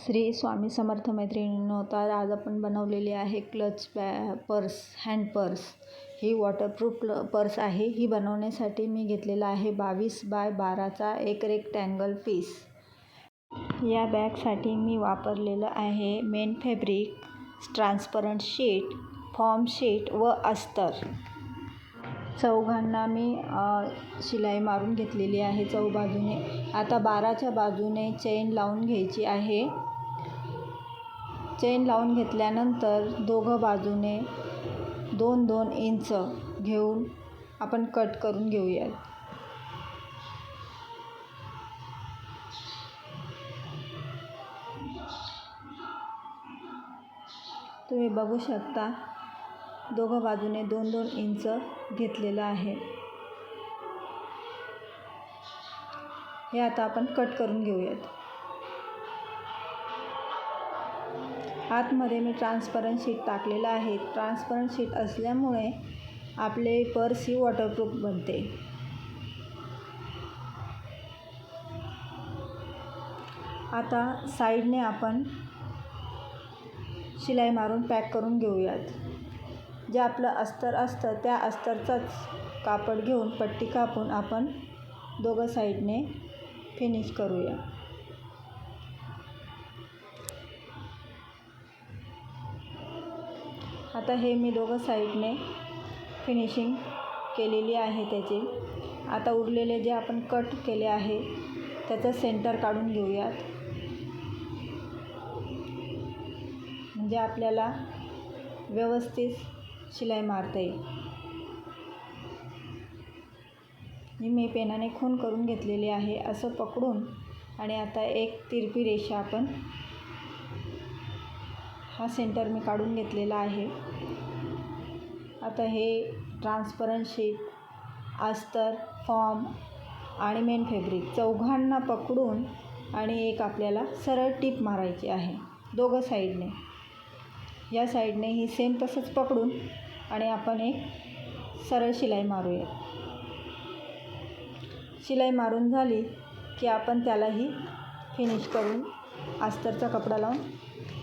श्री स्वामी समर्थ मैत्रिणींनो, तर आज आपण बनवलेली आहे क्लच पर्स, हँड पर्स. ही वॉटरप्रूफ पर्स आहे. ही बनवण्यासाठी मी घेतलेला आहे 22 बाय 12चा एक रेक्टँगल पीस. या बॅगसाठी मी वापरलेलं आहे main fabric, transparent sheet, form sheet व अस्तर. चौघांना मी शिलाई मारून घेतलेली आहे चौबाजूने. आता 12च्या बाजूने चेन लावून घ्यायची आहे. चेन लावून घेतल्यानंतर दोघं बाजूने 2-2 इंच घेऊन आपण कट करून घेऊयात. तुम्ही बघू शकता, दोघं बाजूने 2-2 इंच घेतलेलं आहे. हे आता आपण कट करून घेऊयात. आतमध्ये मी ट्रान्सपरंट शीट टाकलेलं आहे. ट्रान्सपरंट शीट असल्यामुळे आपले पर्स ही वॉटरप्रूफ बनते. आता साईडने आपण शिलाई मारून पॅक करून घेऊयात. जे आपलं अस्तर असतं त्या अस्तरचाच कापड घेऊन पट्टी कापून आपण दोघं साईडने फिनिश करूया. आता हे मी दोघं साईडने फिनिशिंग केलेली आहे त्याची. आता उरलेले जे आपण कट केले आहे त्याचं सेंटर काढून घेऊयात, म्हणजे आपल्याला व्यवस्थित शिलाई मारता येईल. मी पेनाने खून करून घेतलेली आहे असं पकडून, आणि आता एक तिरपी रेषा आपण हा सेंटर मी काढून घेतलेला आहे. आता हे ट्रान्सपरंट शीट, अस्तर, फॉर्म आणि मेन फॅब्रिक चौघांना पकडून आणि एक आपल्याला सरळ टीप मारायची आहे दोघं साईडने. या साईडने ही सेम तसंच पकडून आणि आपण एक सरळ शिलाई मारूया. शिलाई मारून झाली की आपण त्यालाही फिनिश करून अस्तरचा कपडा लावून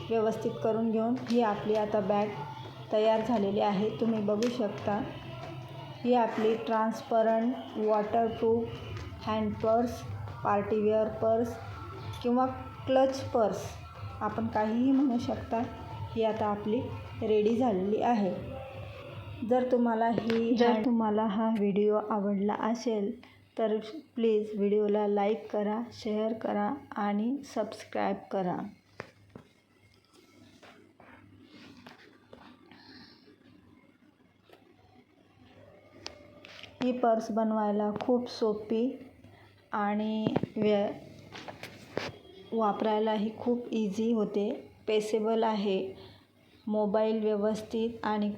व्यवस्थित करून घेऊन ही आपली आता बॅग तयार झालेली आहे. तुम्ही बघू शकता, ही आपली transparent waterproof hand purse, party wear purse किंवा क्लच पर्स, आपण काहीही म्हणू शकता. ही आता आपली रेडी झालेली आहे. जर तुम्हाला हा व्हिडिओ आवडला असेल तर प्लीज व्हिडिओला लाईक करा, शेअर करा आणि सबस्क्राईब करा. ही पर्स बनवायला खूप सोपी आणि वापरायलाही खूप इझी होते. पेसेबल आहे. मोबाईल व्यवस्थित आणि